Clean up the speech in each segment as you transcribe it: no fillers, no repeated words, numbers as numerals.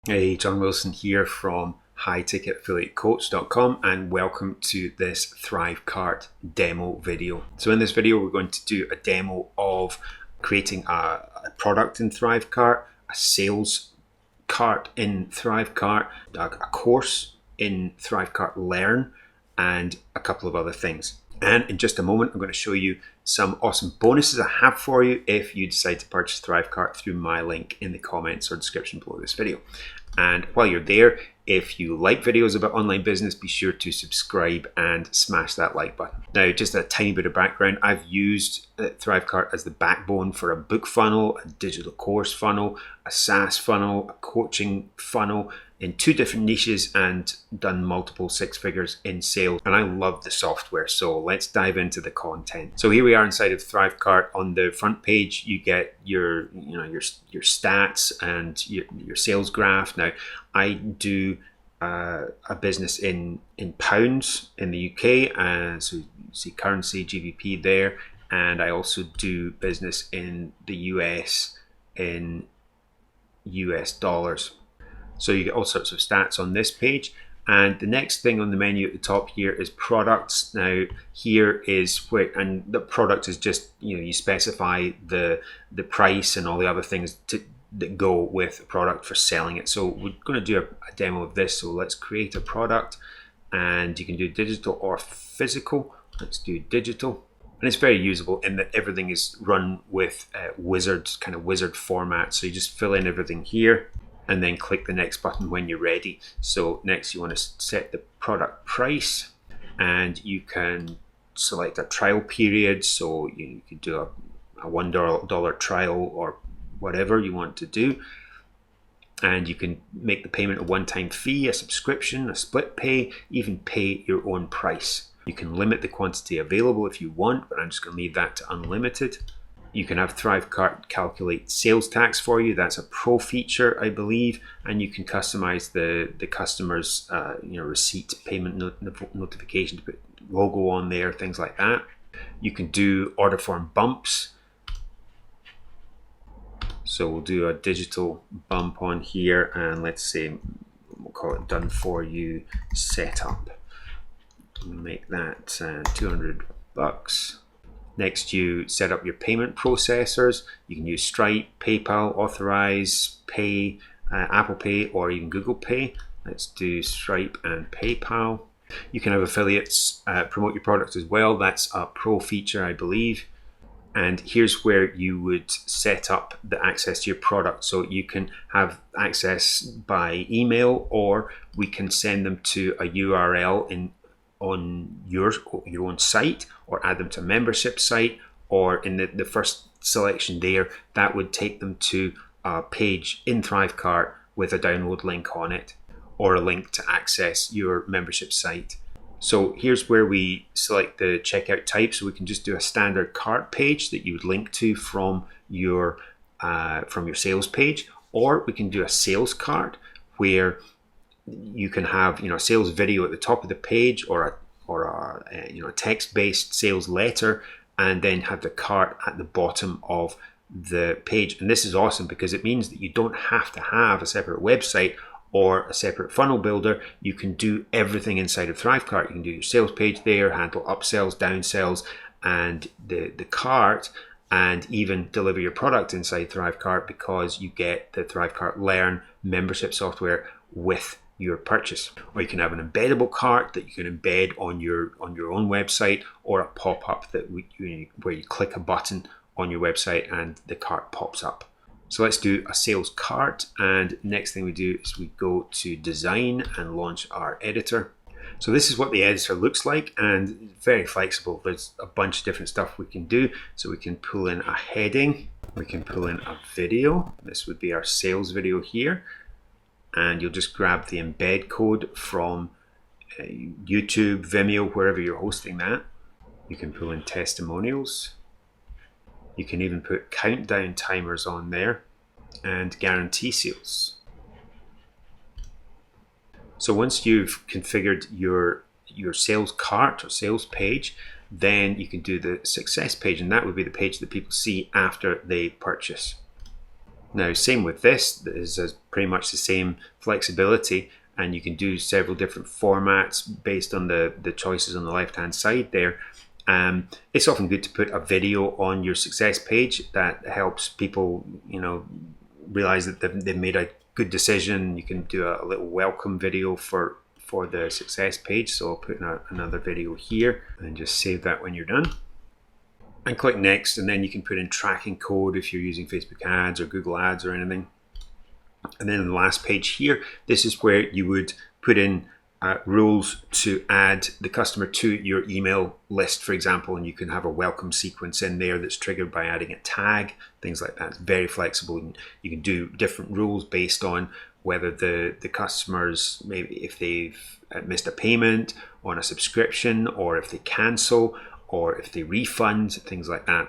Hey, John Wilson here from highticketaffiliatecoach.com and welcome to this ThriveCart demo video. So in this video, we're going to do a demo of creating a product in ThriveCart, a sales cart in ThriveCart, a course in ThriveCart Learn, and a couple of other things. And in just a moment, I'm going to show you some awesome bonuses I have for you if you decide to purchase ThriveCart through my link in the comments or description below this video. And while you're there, if you like videos about online business, be sure to subscribe and smash that like button. Now, just a tiny bit of background. I've used ThriveCart as the backbone for a book funnel, a digital course funnel, a SaaS funnel, a coaching funnel in 2 different niches and done multiple 6 figures in sales. And I love the software. So let's dive into the content. So here we are inside of ThriveCart. On the front page, you get your stats and your sales graph. Now, I do a business in pounds in the UK, and so you see currency, GBP there, and I also do business in the US in US dollars. So you get all sorts of stats on this page. And the next thing on the menu at the top here is products. Now here is where, and the product is just, you specify the price and all the other things that go with a product for selling it. So we're going to do a demo of this. So let's create a product, and you can do digital or physical. Let's do digital. And it's very usable in that everything is run with wizard format. So you just fill in everything here and then click the next button when you're ready. So next you want to set the product price, and you can select a trial period. So you could do a $1 trial or whatever you want to do. And you can make the payment a one-time fee, a subscription, a split pay, even pay your own price. You can limit the quantity available if you want, but I'm just going to leave that to unlimited. You can have ThriveCart calculate sales tax for you. That's a pro feature, I believe, and you can customize the customer's receipt, payment notification, to put logo on there, things like that. You can do order form bumps. So we'll do a digital bump on here, and let's say we'll call it done for you setup. Make that $200. Next, you set up your payment processors. You can use Stripe, PayPal, Authorize, Pay, Apple Pay, or even Google Pay. Let's do Stripe and PayPal. You can have affiliates promote your product as well. That's a pro feature, I believe. And here's where you would set up the access to your product. So you can have access by email, or we can send them to a URL on your own site, or add them to a membership site, or in the first selection there, that would take them to a page in ThriveCart with a download link on it, or a link to access your membership site. So here's where we select the checkout type. So we can just do a standard cart page that you would link to from your sales page, or we can do a sales cart where you can have a sales video at the top of the page, or a text-based sales letter, and then have the cart at the bottom of the page. And this is awesome because it means that you don't have to have a separate website or a separate funnel builder. You can do everything inside of ThriveCart. You can do your sales page there, handle upsells, downsells, and the cart, and even deliver your product inside ThriveCart, because you get the ThriveCart Learn membership software with your purchase. Or you can have an embeddable cart that you can embed on your own website, or a pop-up that where you click a button on your website and the cart pops up. So let's do a sales cart, and next thing we do is we go to design and launch our editor. So this is what the editor looks like, and very flexible. There's a bunch of different stuff we can do. So we can pull in a heading, we can pull in a video. This would be our sales video here, and you'll just grab the embed code from YouTube, Vimeo, wherever you're hosting that. You can pull in testimonials. You can even put countdown timers on there, and guarantee sales. So once you've configured your sales cart or sales page, then you can do the success page, and that would be the page that people see after they purchase. Now, same with this. This is pretty much the same flexibility, and you can do several different formats based on the choices on the left hand side there. It's often good to put a video on your success page that helps people, realize that they've made a good decision. You can do a little welcome video for the success page. So I'll put another video here and just save that when you're done. And click next, and then you can put in tracking code if you're using Facebook ads or Google ads or anything. And then on the last page here, this is where you would put in rules to add the customer to your email list, for example, and you can have a welcome sequence in there that's triggered by adding a tag, things like that. It's very flexible. You can do different rules based on whether the customers, maybe if they've missed a payment on a subscription, or if they cancel, or if they refund, things like that.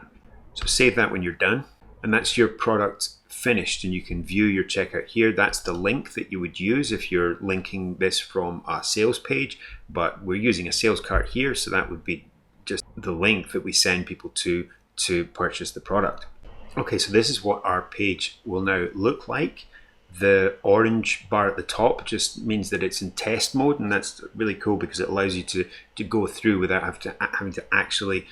So save that when you're done, and that's your product finished, and you can view your checkout here. That's the link that you would use if you're linking this from a sales page, but we're using a sales cart here, so that would be just the link that we send people to purchase the product. Okay, so this is what our page will now look like. The orange bar at the top just means that it's in test mode, and that's really cool because it allows you to go through without having to actually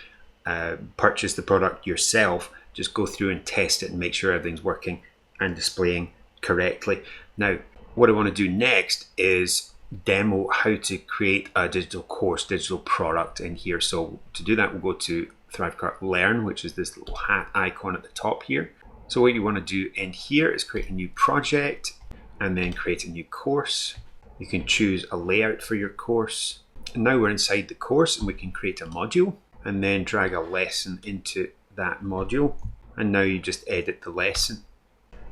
purchase the product yourself. Just go through and test it and make sure everything's working and displaying correctly. Now, what I want to do next is demo how to create a digital course, digital product in here. So to do that, we'll go to ThriveCart Learn, which is this little hat icon at the top here. So what you want to do in here is create a new project and then create a new course. You can choose a layout for your course. And now we're inside the course, and we can create a module and then drag a lesson into that module. And now you just edit the lesson.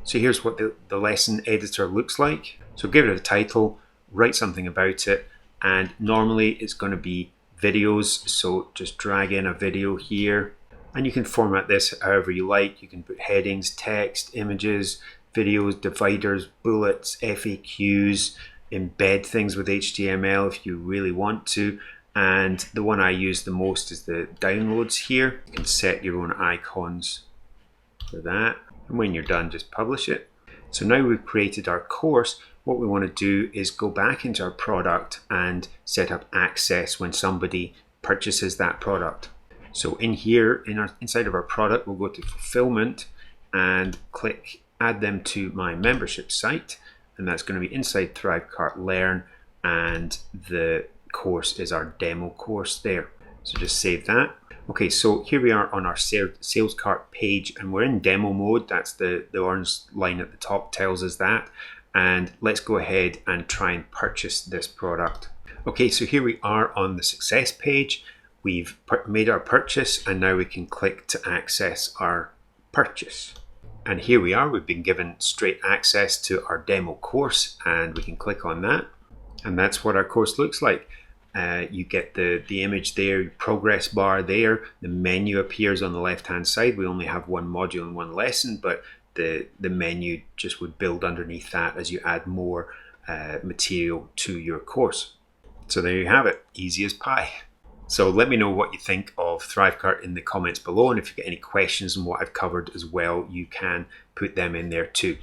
So here's what the lesson editor looks like. So give it a title, write something about it, and normally it's going to be videos. So just drag in a video here. And you can format this however you like. You can put headings, text, images, videos, dividers, bullets, FAQs, embed things with HTML if you really want to. And the one I use the most is the downloads here. You can set your own icons for that. And when you're done, just publish it. So now we've created our course. What we want to do is go back into our product and set up access when somebody purchases that product. So in here, inside of our product, we'll go to fulfillment and click add them to my membership site. And that's going to be inside ThriveCart Learn, and the course is our demo course there. So just save that. Okay, so here we are on our sales cart page, and we're in demo mode. That's the orange line at the top tells us that. And let's go ahead and try and purchase this product. Okay, so here we are on the success page. We've made our purchase, and now we can click to access our purchase. And here we are, we've been given straight access to our demo course, and we can click on that. And that's what our course looks like. You get the image there, progress bar there, the menu appears on the left hand side. We only have one module and one lesson, but the menu just would build underneath that as you add more material to your course. So there you have it, easy as pie. So let me know what you think of ThriveCart in the comments below, and if you get any questions on what I've covered as well, you can put them in there too.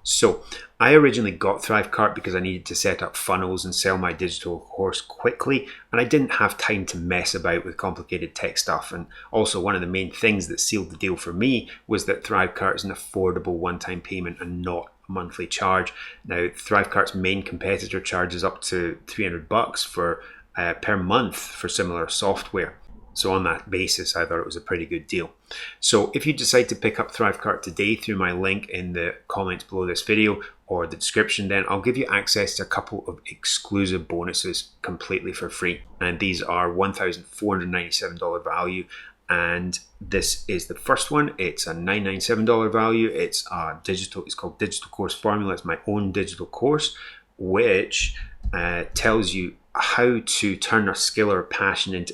So I originally got ThriveCart because I needed to set up funnels and sell my digital course quickly, and I didn't have time to mess about with complicated tech stuff. And also, one of the main things that sealed the deal for me was that ThriveCart is an affordable one-time payment and not a monthly charge. Now, ThriveCart's main competitor charges up to $300 for per month for similar software. So on that basis, I thought it was a pretty good deal. So if you decide to pick up ThriveCart today through my link in the comments below this video or the description, then I'll give you access to a couple of exclusive bonuses completely for free. And these are $1,497 value. And this is the first one. It's a $997 value. It's called Digital Course Formula. It's my own digital course, which tells you how to turn a skill or passion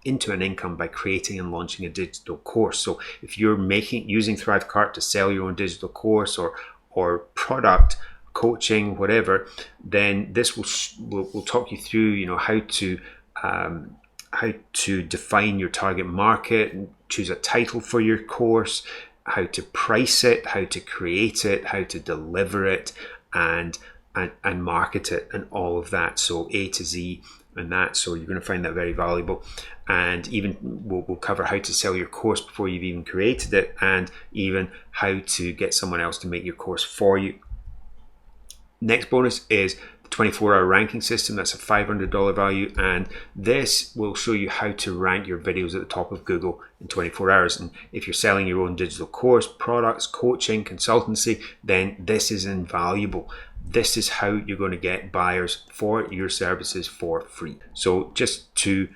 into an income by creating and launching a digital course. So if you're using ThriveCart to sell your own digital course or product, coaching, whatever, then this will talk you through, how to define your target market and choose a title for your course, how to price it, how to create it, how to deliver it, and market it, and all of that. So A to Z and that. So you're going to find that very valuable. And even we'll cover how to sell your course before you've even created it, and even how to get someone else to make your course for you. Next bonus is the 24-hour ranking system. That's a $500 value, and this will show you how to rank your videos at the top of Google in 24 hours. And if you're selling your own digital course, products, coaching, consultancy, then this is invaluable. This is how you're going to get buyers for your services for free. So just to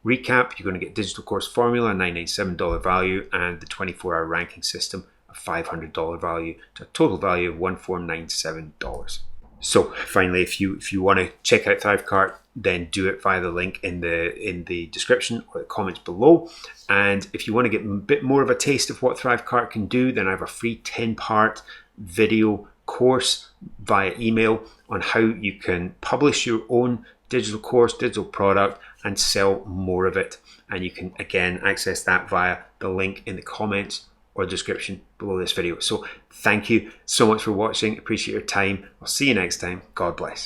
recap, you're going to get digital course formula, a $997 value, and the 24-hour ranking system, a $500 value, to a total value of $1,497. So finally, if you want to check out ThriveCart, then do it via the link in the description or the comments below. And if you want to get a bit more of a taste of what ThriveCart can do, then I have a free 10-part video course via email on how you can publish your own digital course, digital product, and sell more of it. And you can again access that via the link in the comments or description below this video. So thank you so much for watching. Appreciate your time. I'll see you next time. God bless.